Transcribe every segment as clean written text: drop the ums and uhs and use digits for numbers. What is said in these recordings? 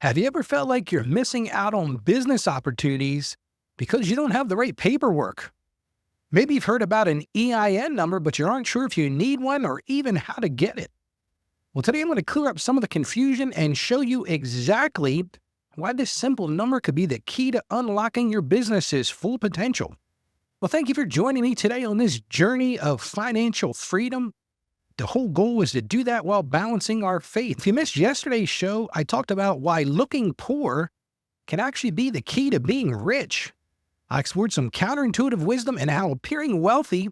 Have you ever felt like you're missing out on business opportunities because you don't have the right paperwork? Maybe you've heard about an EIN number, but you aren't sure if you need one or even how to get it. Well, today I'm going to clear up some of the confusion and show you exactly why this simple number could be the key to unlocking your business's full potential. Well, thank you for joining me today on this journey of financial freedom. The whole goal is to do that while balancing our faith. If you missed yesterday's show, I talked about why looking poor can actually be the key to being rich. I explored some counterintuitive wisdom and how appearing wealthy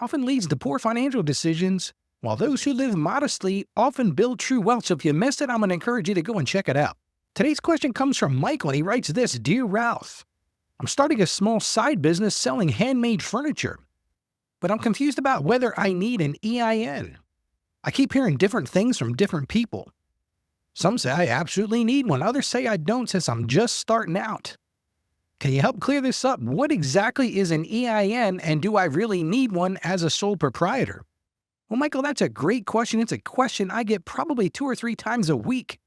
often leads to poor financial decisions, while those who live modestly often build true wealth. So if you missed it, I'm going to encourage you to go and check it out. Today's question comes from Michael, and he writes this: Dear Ralph, I'm starting a small side business selling handmade furniture, but I'm confused about whether I need an EIN. I keep hearing different things from different people. Some say I absolutely need one. Others say I don't since I'm just starting out. Can you help clear this up? What exactly is an EIN, and do I really need one as a sole proprietor? Well, Michael, that's a great question. It's a question I get probably 2 or 3 times a week.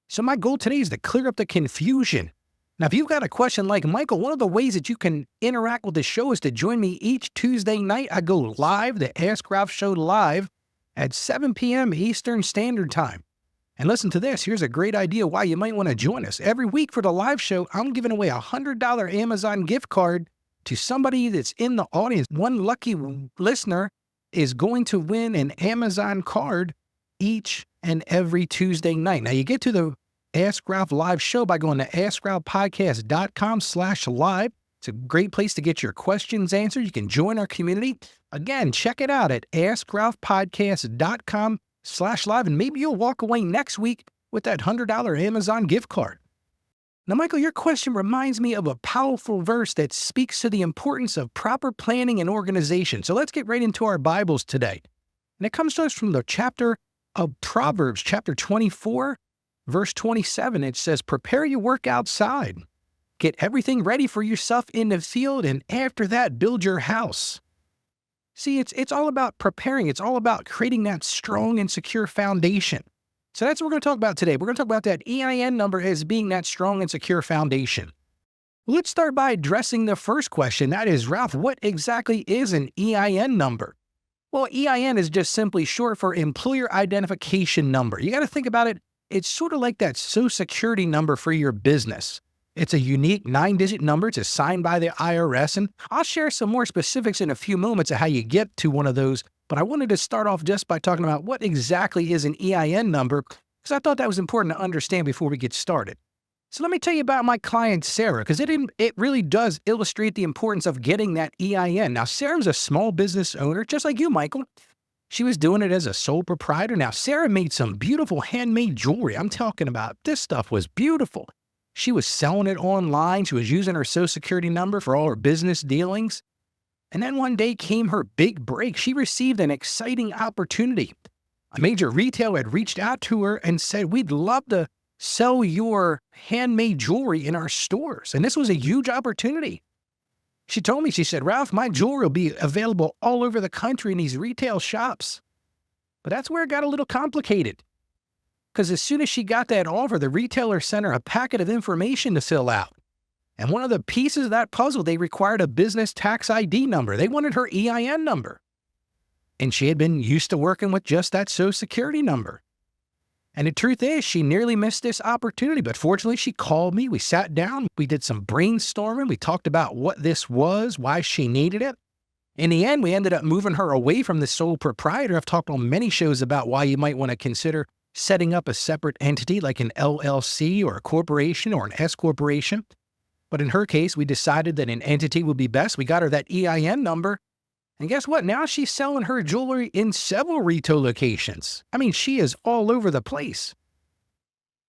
So my goal today is to clear up the confusion. Now, if you've got a question like Michael, one of the ways that you can interact with the show is to join me each Tuesday night. I go live, the Ask Ralph Show live, at 7 p.m. Eastern Standard Time. And listen to this, here's a great idea why you might want to join us. Every week for the live show, I'm giving away a $100 Amazon gift card to somebody that's in the audience. One lucky listener is going to win an Amazon card each and every Tuesday night. Now, you get to the Ask Ralph live show by going to askralphpodcast.com/live. It's a great place to get your questions answered. You can join our community. Again, check it out at askralphpodcast.com/live, and maybe you'll walk away next week with that $100 Amazon gift card. Now, Michael, your question reminds me of a powerful verse that speaks to the importance of proper planning and organization. So let's get right into our Bibles today. And it comes to us from the chapter of Proverbs, chapter 24, verse 27. It says, prepare your work outside. Get everything ready for yourself in the field, and after that, build your house. See, it's all about preparing. It's all about creating that strong and secure foundation. So that's what we're going to talk about today. We're going to talk about that EIN number as being that strong and secure foundation. Let's start by addressing the first question. That is, Ralph, what exactly is an EIN number? Well, EIN is just simply short for Employer Identification Number. You got to think about it. It's sort of like that Social Security number for your business. It's a unique 9-digit number. It's assigned by the IRS, and I'll share some more specifics in a few moments of how you get to one of those. But I wanted to start off just by talking about what exactly is an EIN number, because I thought that was important to understand before we get started. So let me tell you about my client, Sarah, because it really does illustrate the importance of getting that EIN. Now, Sarah's a small business owner, just like you, Michael. She was doing it as a sole proprietor. Now, Sarah made some beautiful handmade jewelry. I'm talking about this stuff was beautiful. She was selling it online. She was using her Social Security number for all her business dealings. And then one day came her big break. She received an exciting opportunity. A major retailer had reached out to her and said, we'd love to sell your handmade jewelry in our stores. And this was a huge opportunity. She told me, she said, Ralph, my jewelry will be available all over the country in these retail shops. But that's where it got a little complicated. Because as soon as she got that offer, the retailer sent her a packet of information to fill out. And one of the pieces of that puzzle, they required a business tax ID number. They wanted her EIN number. And she had been used to working with just that Social Security number. And the truth is, she nearly missed this opportunity. But fortunately, she called me. We sat down. We did some brainstorming. We talked about what this was, why she needed it. In the end, we ended up moving her away from the sole proprietor. I've talked on many shows about why you might want to consider setting up a separate entity like an LLC or a corporation or an S corporation. But in her case, we decided that an entity would be best. We got her that EIN number. And guess what? Now she's selling her jewelry in several retail locations. I mean, she is all over the place.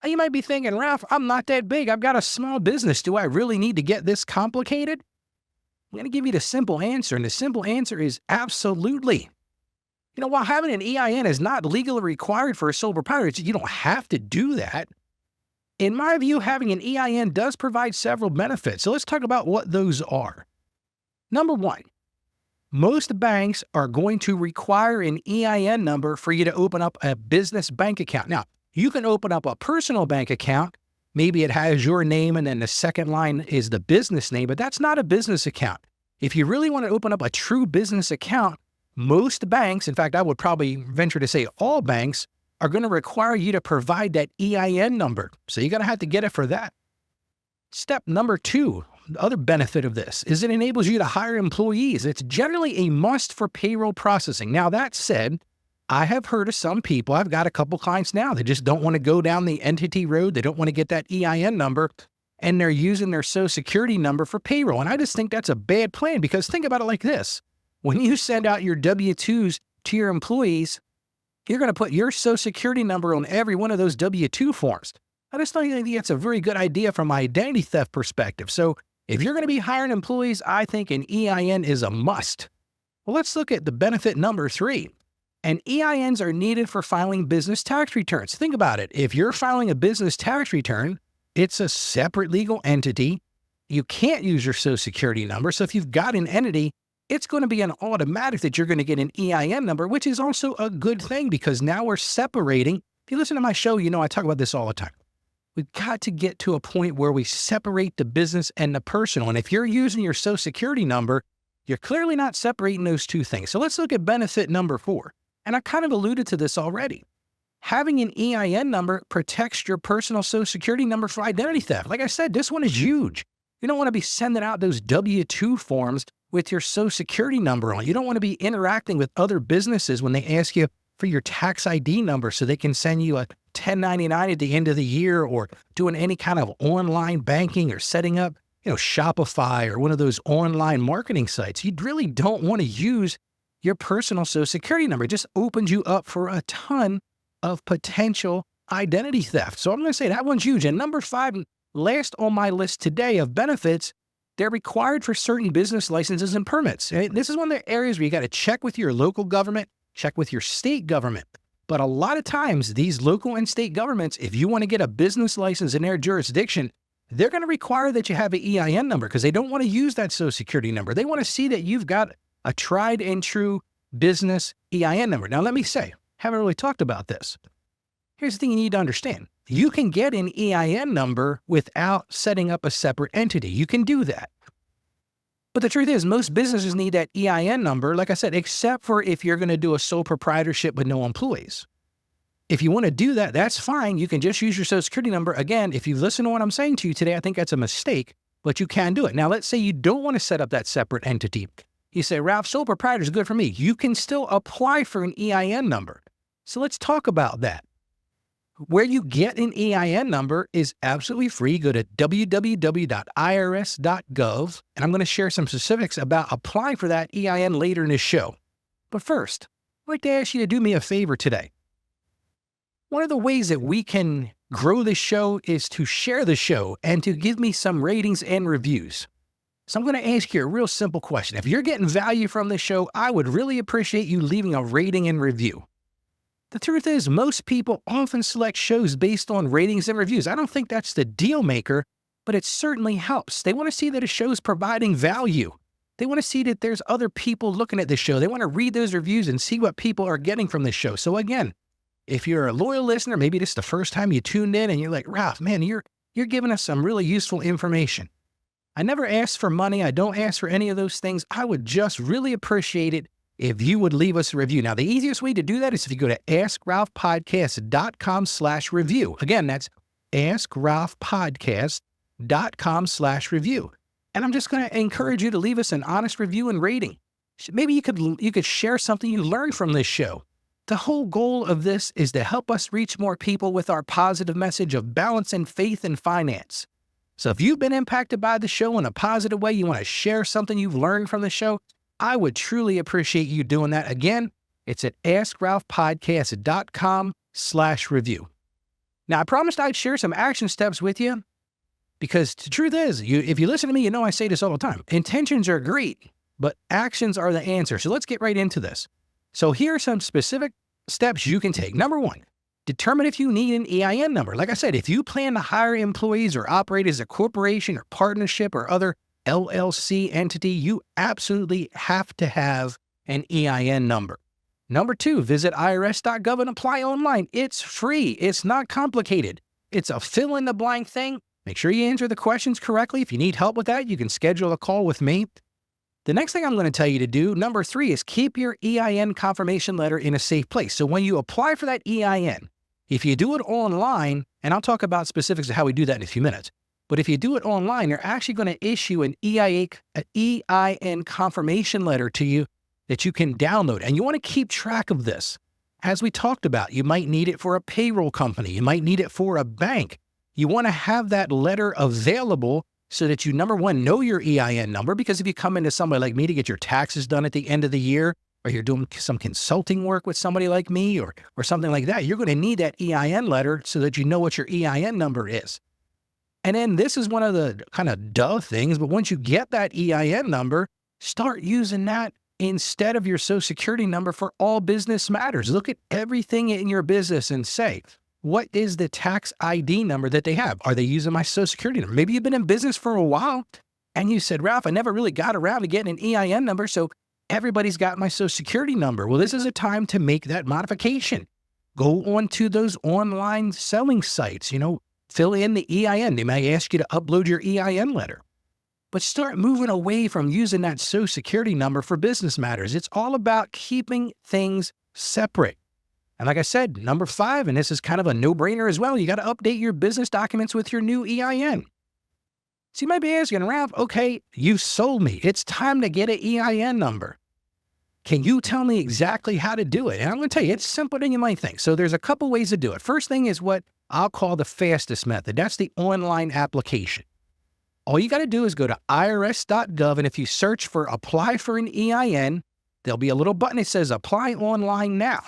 Now, you might be thinking, Ralph, I'm not that big. I've got a small business. Do I really need to get this complicated? I'm going to give you the simple answer. And the simple answer is absolutely. You know, while having an EIN is not legally required for a sole proprietor, you don't have to do that. In my view, having an EIN does provide several benefits. So let's talk about what those are. Number one, most banks are going to require an EIN number for you to open up a business bank account. Now, you can open up a personal bank account Maybe it has your name and then the second line is the business name, but that's not a business account. If you really want to open up a true business account, most banks, in fact, I would probably venture to say all banks, are going to require you to provide that EIN number. So you're going to have to get it for that. Step number 2, the other benefit of this is it enables you to hire employees. It's generally a must for payroll processing. Now, that said, I have heard of some people, I've got a couple clients now, they just don't want to go down the entity road. They don't want to get that EIN number, and they're using their Social Security number for payroll. And I just think that's a bad plan, because think about it like this. When you send out your W-2s to your employees, you're going to put your Social Security number on every one of those W-2 forms. I just don't think that's a very good idea from an identity theft perspective. So if you're going to be hiring employees, I think an EIN is a must. Well, let's look at the benefit number 3. And EINs are needed for filing business tax returns. Think about it. If you're filing a business tax return, it's a separate legal entity. You can't use your Social Security number. So if you've got an entity, it's going to be an automatic that you're going to get an EIN number, which is also a good thing, because now we're separating. If you listen to my show, you know I talk about this all the time. We've got to get to a point where we separate the business and the personal. And if you're using your Social Security number, you're clearly not separating those two things. So let's look at benefit number 4. And I kind of alluded to this already. Having an EIN number protects your personal Social Security number for identity theft. Like I said, this one is huge. You don't want to be sending out those W-2 forms with your Social Security number on. You don't want to be interacting with other businesses when they ask you for your tax ID number so they can send you a 1099 at the end of the year, or doing any kind of online banking or setting up, Shopify or one of those online marketing sites. You really don't want to use your personal Social Security number. It just opens you up for a ton of potential identity theft. So I'm going to say that one's huge. And number 5, last on my list today of benefits, they're required for certain business licenses and permits. This is one of the areas where you got to check with your local government, check with your state government. But a lot of times, these local and state governments, if you want to get a business license in their jurisdiction, they're going to require that you have an EIN number, because they don't want to use that Social Security number. They want to see that you've got a tried and true business EIN number. Now, let me say, haven't really talked about this. Here's the thing you need to understand. You can get an EIN number without setting up a separate entity. You can do that. But the truth is, most businesses need that EIN number, like I said, except for if you're going to do a sole proprietorship with no employees. If you want to do that, that's fine. You can just use your Social Security number. Again, if you listen to what I'm saying to you today, I think that's a mistake, but you can do it. Now, let's say you don't want to set up that separate entity. You say, Ralph, sole proprietor is good for me. You can still apply for an EIN number. So let's talk about that. Where you get an EIN number is absolutely free. Go to www.irs.gov, and I'm going to share some specifics about applying for that EIN later in this show. But first, I'd like to ask you to do me a favor today. One of the ways that we can grow this show is to share the show and to give me some ratings and reviews. So I'm going to ask you a real simple question. If you're getting value from this show, I would really appreciate you leaving a rating and review. The truth is, most people often select shows based on ratings and reviews. I don't think that's the deal maker, but it certainly helps. They want to see that a show's providing value. They want to see that there's other people looking at the show. They want to read those reviews and see what people are getting from this show. So again, if you're a loyal listener, maybe this is the first time you tuned in and you're like, Ralph, man, you're giving us some really useful information. I never ask for money. I don't ask for any of those things. I would just really appreciate it if you would leave us a review. Now, the easiest way to do that is if you go to askralphpodcast.com/review. Again, that's askralphpodcast.com/review. And I'm just going to encourage you to leave us an honest review and rating. Maybe you could share something you learned from this show. The whole goal of this is to help us reach more people with our positive message of balance and faith in finance. So if you've been impacted by the show in a positive way, you want to share something you've learned from the show, I would truly appreciate you doing that. Again, it's at askralphpodcast.com/review. Now, I promised I'd share some action steps with you, because the truth is, if you listen to me, you know I say this all the time. Intentions are great, but actions are the answer. So let's get right into this. So here are some specific steps you can take. Number 1, determine if you need an EIN number. Like I said, if you plan to hire employees or operate as a corporation or partnership or other LLC entity, you absolutely have to have an EIN number. Number 2, visit irs.gov and apply online. It's free. It's not complicated. It's a fill in the blank thing. Make sure you answer the questions correctly. If you need help with that, you can schedule a call with me. The next thing I'm going to tell you to do, number 3, is keep your EIN confirmation letter in a safe place. So when you apply for that EIN, if you do it online, and I'll talk about specifics of how we do that in a few minutes, but if you do it online, they're actually going to issue an EIN confirmation letter to you that you can download. And you want to keep track of this. As we talked about, you might need it for a payroll company. You might need it for a bank. You want to have that letter available so that you, number one, know your EIN number, because if you come into somebody like me to get your taxes done at the end of the year, or you're doing some consulting work with somebody like me or something like that, you're going to need that EIN letter so that you know what your EIN number is. And then this is one of the kind of duh things, but once you get that EIN number, start using that instead of your Social Security number for all business matters. Look at everything in your business and say, what is the tax ID number that they have? Are they using my Social Security number? Maybe you've been in business for a while and you said, Ralph, I never really got around to getting an EIN number, so everybody's got my Social Security number. Well, this is a time to make that modification. Go on to those online selling sites, fill in the EIN. They may ask you to upload your EIN letter. But start moving away from using that Social Security number for business matters. It's all about keeping things separate. And like I said, number 5, and this is kind of a no-brainer as well, you got to update your business documents with your new EIN. So you might be asking, Ralph, okay, you sold me. It's time to get an EIN number. Can you tell me exactly how to do it? And I'm going to tell you, it's simpler than you might think. So there's a couple ways to do it. First thing is what I'll call the fastest method. That's the online application. All you got to do is go to irs.gov, and if you search for apply for an EIN, there'll be a little button that says apply online now.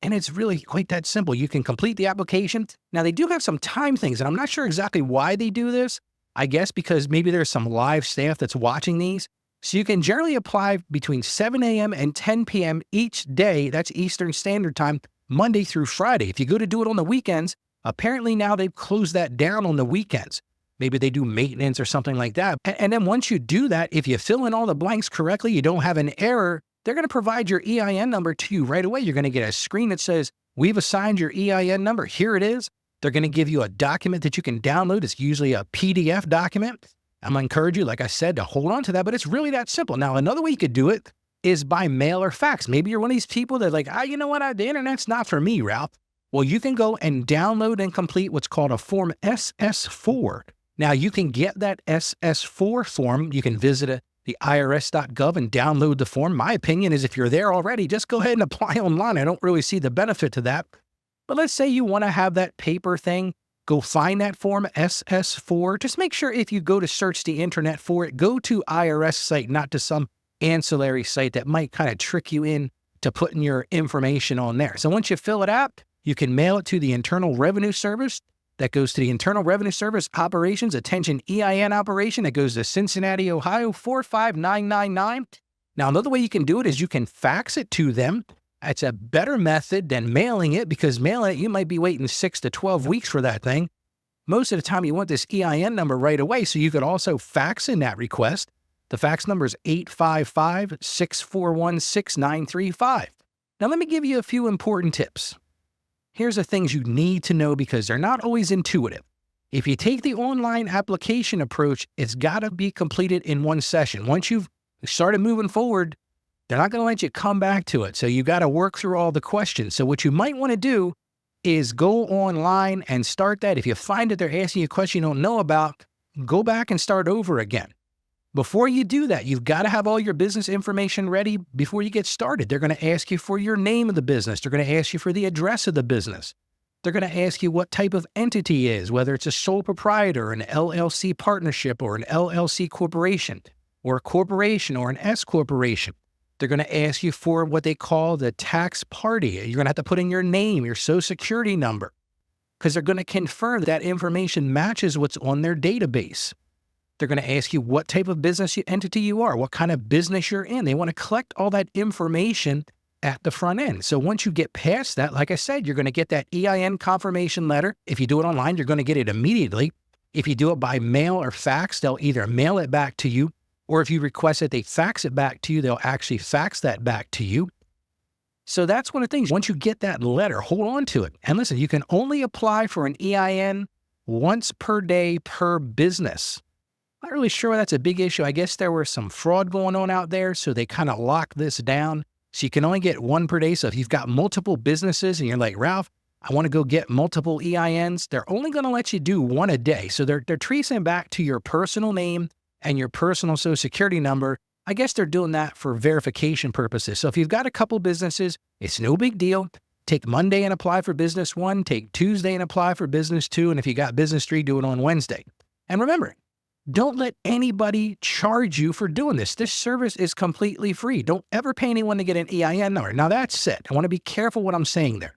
And it's really quite that simple. You can complete the application. Now, they do have some time things, and I'm not sure exactly why they do this. I guess because maybe there's some live staff that's watching these. So you can generally apply between 7 a.m. and 10 p.m. each day. That's Eastern Standard Time, Monday through Friday. If you go to do it on the weekends, apparently now they've closed that down on the weekends. Maybe they do maintenance or something like that. And then once you do that, if you fill in all the blanks correctly, you don't have an error, they're going to provide your EIN number to you right away. You're going to get a screen that says, we've assigned your EIN number. Here it is. They're going to give you a document that you can download. It's usually a PDF document. I'm going to encourage you, like I said, to hold on to that, but it's really that simple. Now, another way you could do it is by mail or fax. Maybe you're one of these people that are like, you know what, the internet's not for me, Ralph. Well, you can go and download and complete what's called a Form SS4. Now, you can get that SS4 form. You can visit the irs.gov and download the form. My opinion is if you're there already, just go ahead and apply online. I don't really see the benefit to that. But let's say you want to have that paper thing. Go find that form SS4. Just make sure if you go to search the internet for it, go to IRS site, not to some ancillary site that might kind of trick you in to putting your information on there. So once you fill it out, you can mail it to the Internal Revenue Service. That goes to the Internal Revenue Service Operations, Attention EIN Operation. That goes to Cincinnati, Ohio, 45999. Now, another way you can do it is you can fax it to them. It's a better method than mailing it, because mailing it, you might be waiting 6 to 12 weeks for that thing. Most of the time, you want this EIN number right away, so you could also fax in that request. The fax number is 855-641-6935. Now, let me give you a few important tips. Here's the things you need to know because they're not always intuitive. If you take the online application approach, it's got to be completed in one session. Once you've started moving forward, they're not going to let you come back to it. So you got to work through all the questions. So what you might want to do is go online and start that. If you find that they're asking you a question you don't know about, go back and start over again. Before you do that, you've got to have all your business information ready before you get started. They're going to ask you for your name of the business. They're going to ask you for the address of the business. They're going to ask you what type of entity it is, whether it's a sole proprietor, an LLC partnership, or an LLC corporation, or a corporation, or an S corporation. They're going to ask you for what they call the tax party. You're going to have to put in your name, your Social Security number, because they're going to confirm that information matches what's on their database. They're going to ask you what type of business entity you are, what kind of business you're in. They want to collect all that information at the front end. So once you get past that, like I said, you're going to get that EIN confirmation letter. If you do it online, you're going to get it immediately. If you do it by mail or fax, they'll either mail it back to you, or if you request that they fax it back to you, they'll actually fax that back to you. So that's one of the things. Once you get that letter, hold on to it. And listen, you can only apply for an EIN once per day per business. Not really sure why that's a big issue. I guess there was some fraud going on out there, so they kind of locked this down. So you can only get one per day. So if you've got multiple businesses and you're like, Ralph, I want to go get multiple EINs, they're only going to let you do one a day. So they're tracing back to your personal name and your personal social security number. I guess they're doing that for verification purposes. So if you've got a couple businesses, it's no big deal. Take Monday and apply for business 1, take Tuesday and apply for business 2, and if you got business 3, do it on Wednesday. And remember, don't let anybody charge you for doing this. This service is completely free. Don't ever pay anyone to get an EIN number. Now that said, I want to be careful what I'm saying there.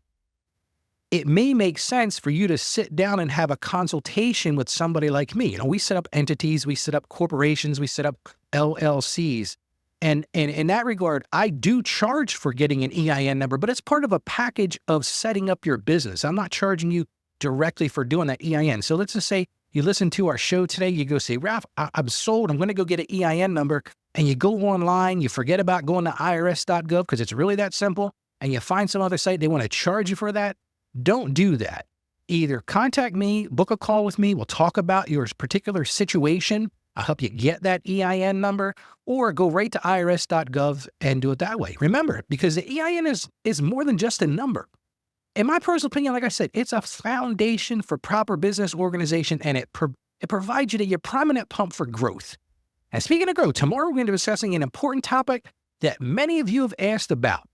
It may make sense for you to sit down and have a consultation with somebody like me. We set up entities, we set up corporations, we set up LLCs. And in that regard, I do charge for getting an EIN number, but it's part of a package of setting up your business. I'm not charging you directly for doing that EIN. So let's just say you listen to our show today, you go say, Ralph, I'm sold, I'm going to go get an EIN number. And you go online, you forget about going to irs.gov because it's really that simple, and you find some other site, they want to charge you for that. Don't do that. Either contact me, book a call with me, we'll talk about your particular situation, I'll help you get that EIN number, or go right to irs.gov and do it that way. Remember, because the EIN is more than just a number. In my personal opinion, like I said, it's a foundation for proper business organization, and it provides you your prominent pump for growth. And speaking of growth, tomorrow we're going to be discussing an important topic that many of you have asked about.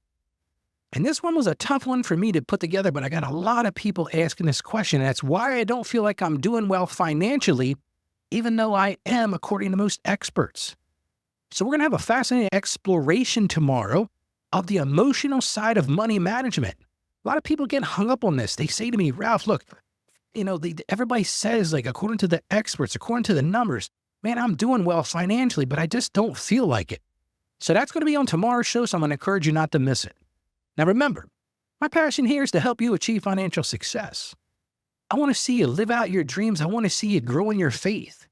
And this one was a tough one for me to put together, but I got a lot of people asking this question, and that's why I don't feel like I'm doing well financially, even though I am, according to most experts. So we're going to have a fascinating exploration tomorrow of the emotional side of money management. A lot of people get hung up on this. They say to me, Ralph, look, everybody says, like, according to the experts, according to the numbers, man, I'm doing well financially, but I just don't feel like it. So that's going to be on tomorrow's show, so I'm going to encourage you not to miss it. Now remember, my passion here is to help you achieve financial success. I want to see you live out your dreams. I want to see you grow in your faith.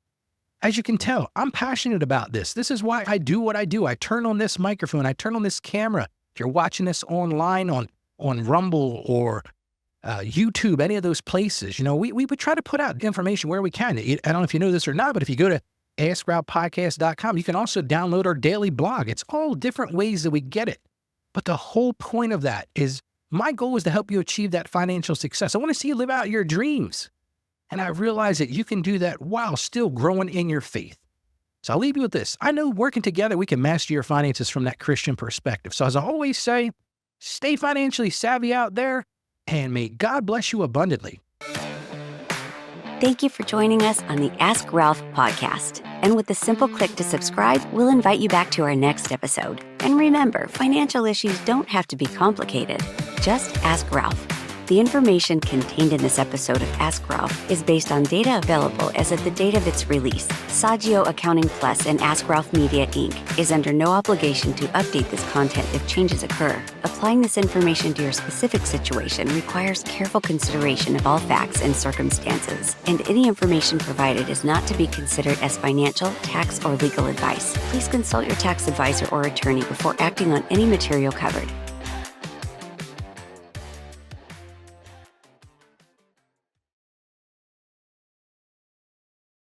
As you can tell, I'm passionate about this. This is why I do what I do. I turn on this microphone. I turn on this camera. If you're watching this online on Rumble or YouTube, any of those places, we try to put out information where we can. I don't know if you know this or not, but if you go to AskRalphPodcast.com, you can also download our daily blog. It's all different ways that we get it. But the whole point of that is my goal is to help you achieve that financial success. I want to see you live out your dreams. And I realize that you can do that while still growing in your faith. So I'll leave you with this. I know working together, we can master your finances from that Christian perspective. So as I always say, stay financially savvy out there, and may God bless you abundantly. Thank you for joining us on the Ask Ralph podcast. And with a simple click to subscribe, we'll invite you back to our next episode. And remember, financial issues don't have to be complicated. Just ask Ralph. The information contained in this episode of Ask Ralph is based on data available as of the date of its release. Saggio Accounting Plus and Ask Ralph Media, Inc. is under no obligation to update this content if changes occur. Applying this information to your specific situation requires careful consideration of all facts and circumstances, and any information provided is not to be considered as financial, tax, or legal advice. Please consult your tax advisor or attorney before acting on any material covered.